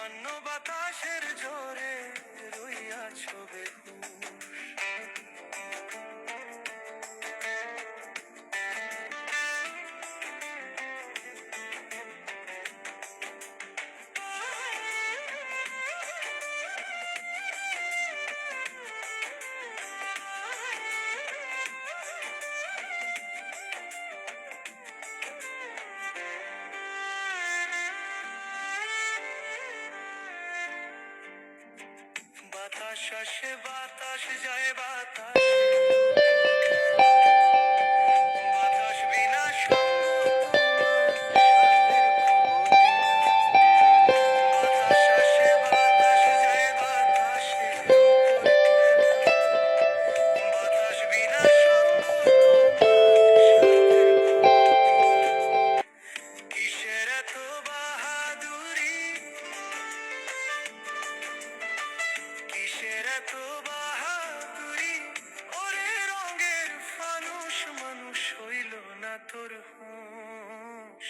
সামান্য বাতাসের জোরে রইয়াছো বেহুশ। বাতাস আসে বাতাস যায় বাতাস, বাতাস বিনা সঙ্গ তোমার সাধের ভবদিনা। বাতাস আসে বাতাস যায় বাতাসে রূপের খেলা, বাতাস বিনা সঙ্গ তোমার সাধের ভবদিনা। কিসের এত বাহাদুরি, কিসের এত বাহাদুরি, ওরে রঙের ফানুষ মানুষ হইল না তোর হুঁশ।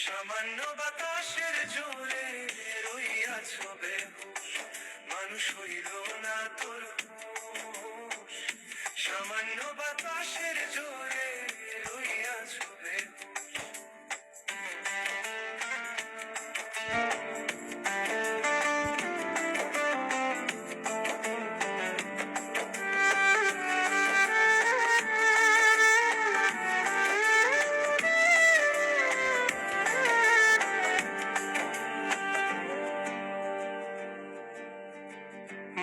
সামান্য বাতাসের জোরে রইয়াছো বেহুশ, মানুষ হইল না তোর হুঁশ। সামান্য বাতাসের জোরে রইয়াছো বেহুশ।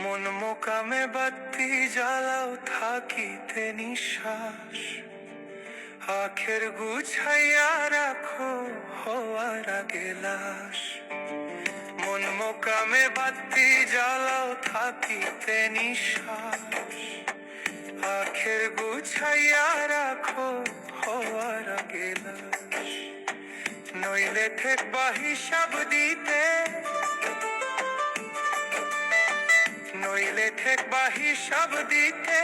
মন মোকামে বাতি জ্বালাও থাকিতে নিঃশ্বাস, আখের গুছাইয়া রাখো হওয়ার আগে লাশ। মন মোকামে বাতি জ্বালাও থাকিতে নিঃশ্বাস, আখের গুছাইয়া রাখো হওয়ার আগে লাশ। নইলে ঠেকবা হিসাব দিতে, নইলে ঠেকবা হিসাব দিতে,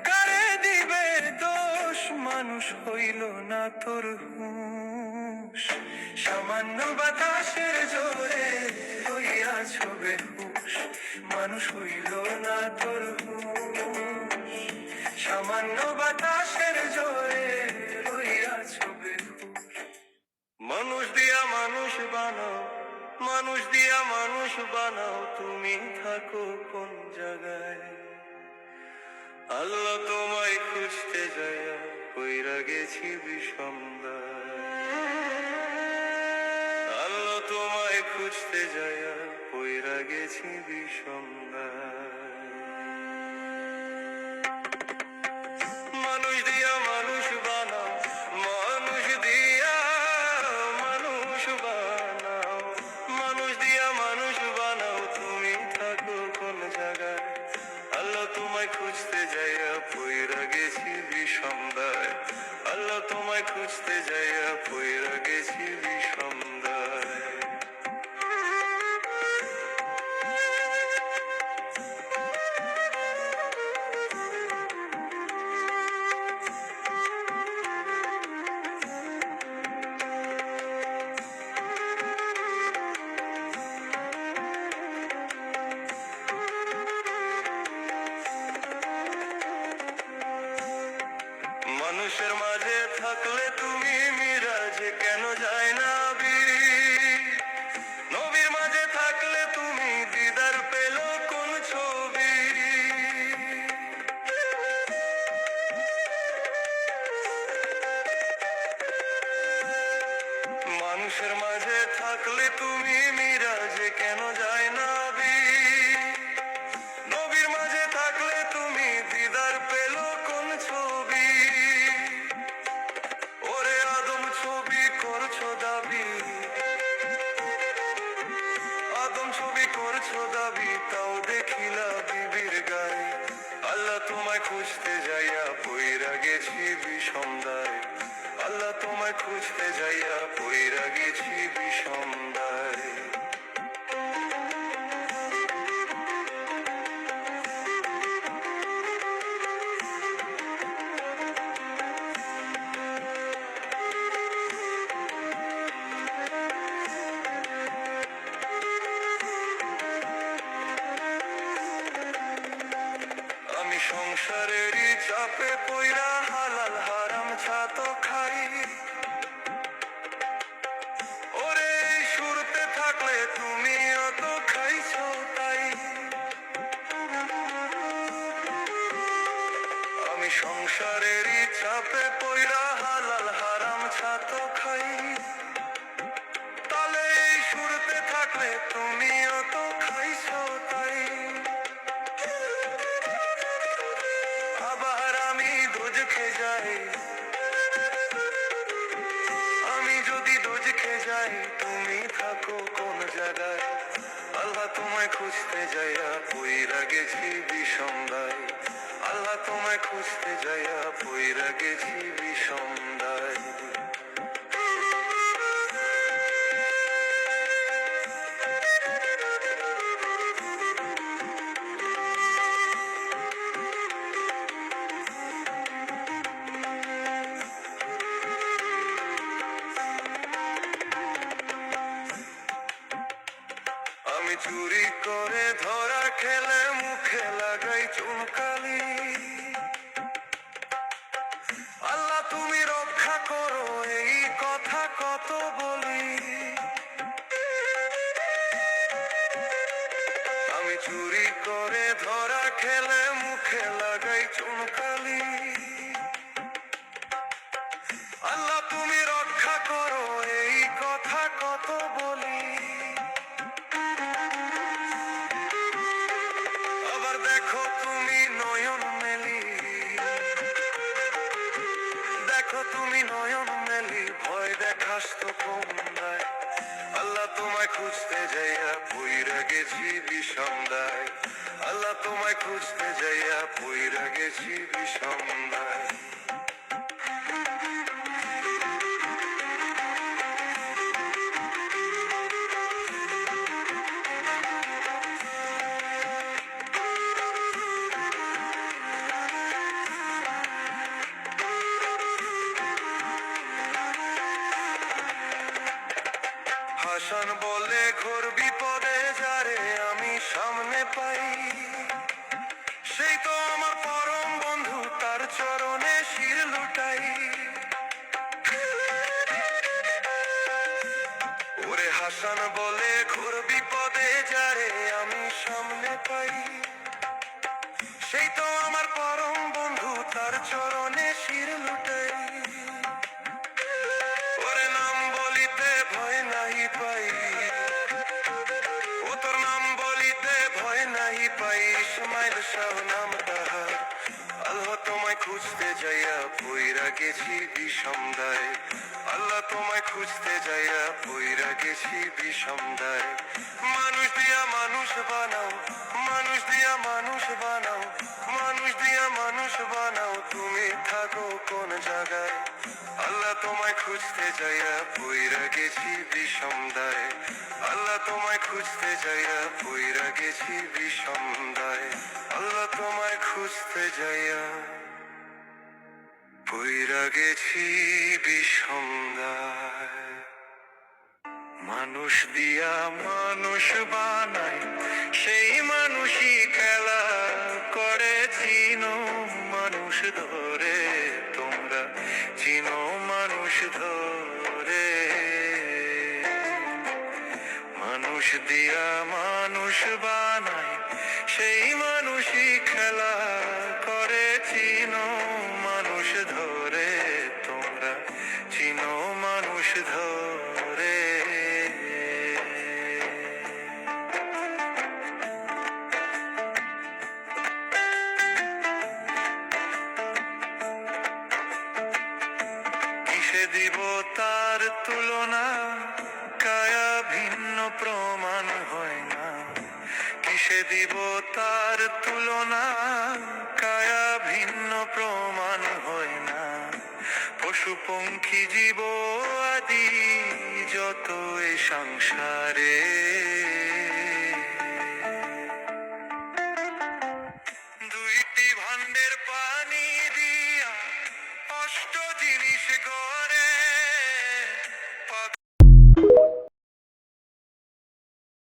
কারে দিবে দোষ মানুষ হইল না তোর হুঁশ। সামান্য বাতাসের জোরে রইয়াছো বেহুশ, মানুষ হইল না তোর হুঁশ। সামান্য বাতাসের জোরে রইয়াছো বেহুশ। মানুষ দিয়া মানুষ বানাও, মানুষ দিয়া মানুষ বানাও, তুমি থাকো কোন জায়গায়? আল্লাহ তোমায় খুঁজতে যায়া কইরা গেছি বিষমদায়। আল্লাহ তোমায় খুঁজতে যায়া কইরা গেছি বিষমদায়। মানুষ দিয়া মানুষ বানাও, মানুষ দিয়া মানুষ বানাও, মানুষ দিয়া মানুষ বানাও, তুমি থাকো কোন জায়গায়? আল্লাহ তোমায় খুঁজতে যাইয়া পইরা গেছি বিষমদায়। আল্লাহ তোমায় খুঁজতে যাইয়া পইরা গেছি বিষমদায়। মানুষের মাঝে থাকলে তুমি মিরাজে কেন যায় না বীর? নবীর মাঝে থাকলে তুমি দিদার পেল কোন ছবি? মানুষের মাঝে থাকলে তুমি মিরাজে কেন যায় না বীর? নবীর মাঝে থাকলে তুমি দিদার পেল কোন ছবি? ওরে আদম ছবি করছো দাবি, আদম ছবি করছো দাবি, তাও দেখিলা বিবির গায়ে। আল্লাহ তোমায় খুঁজতে যাইয়া পইরা গেছি বিষমদায়। আল্লাহ তোমায় খুঁজতে যাইয়া পইরা গেছি বিষমদায়। চাপে পইরা হালাল হারাম ছাতো খাই। ওরে শুরুতে থাকলে তুমিও তো খাইছো তাই। আমি সংসারেরই চাপে পইরা হালাল হারাম ছাতো খাই। তালে শুরুতে থাকলে তুমিও তো খাইছো তাই। আবার আমি দোজখে যাই, আমি যদি দোজখে যাই তুমি থাকো কোন জায়গায়। আল্লাহ তোমায় খুঁজতে যাইয়া পইরা গেছি বিষম দায়। আল্লাহ তোমায় খুঁজতে যাইয়া পইরা গেছি বিষম দায়। আমি চুরি করে ধরা খেলে মুখে লাগাই চুনকালি। আল্লাহ তুমি রক্ষা করো এই কথা কত বলি। আমি চুরি করে ধরা খেলে মুখে লাগাই চুনকালি। আল্লাহ তুমি রক্ষা করো এই কথা কত বলি। আবার দেখো তুমি নয়ন মেলি, দেখো তুমি নয়ন মেলি ভয় দেখাস তো কোনটায়। আল্লাহ তোমায় খুঁজতে যাইয়া পইরা গেছি বিষম দায়। আল্লাহ তোমায় খুঁজতে যাইয়া পইরা গেছি বিষম দায়। হাসান বলে ঘোর বিপদে যারে আমি সামনে পাই, সেই তো আমার পরম বন্ধু তার চরণে শির লুটাই। ওরে হাসান বলে ঘোর বিপদে যারে আমি সামনে পাই, সেই তো আমার পরম বন্ধু তার চরণে শির লুটাই। ওরে নাম বলিতে ভয় নাহি পাই, ও তোর নাম বলিতে ভয় নাহি পাই। ইসমাইল শাহ নাম তাহার। আল্লাহ তোমায় খুঁজতে যাইয়া পইরা গেছি বিষম দায়। আল্লাহ তোমায় খুঁজতে যাইয়া পইরা গেছি বিষম দায়। মানুষ দিয়া মানুষ বানাও, মানুষ দিয়া মানুষ বানাও, মানুষ দিয়া মানুষ বানাও, তুমি থাকো কোন জায়গায়। আল্লাহ তোমায় খুঁজতে যাইয়া পইরা গেছি বিষম দায়। আল্লাহ তোমায় খুঁজতে যাইয়া পইরা গেছি বিষম দায়। আল্লাহ তোমায় খুঁজতে যাইয়া পইরা গেছি বিষম দায়। মানুষ দিয়া মানুষ বানায়, সেই মানুষই খেলা করে। চিনো মানুষ ধরে তোমরা, চিনো মানুষ ধরে। মানুষ দিয়া মানুষ বানায়, সেই মানুষই খেলা করে। চিনো মানুষ ধরে তোমরা, চিনো মানুষ ধরে। কিসে দিব তার তুলনা, কায়া ভিন্ন প্রমাণ হয় না। কিসে দিব তার তুলনা, কায়া ভিন্ন প্রমাণ হয় না। পশু পঙ্খী জীব আদি যত এ সংসারে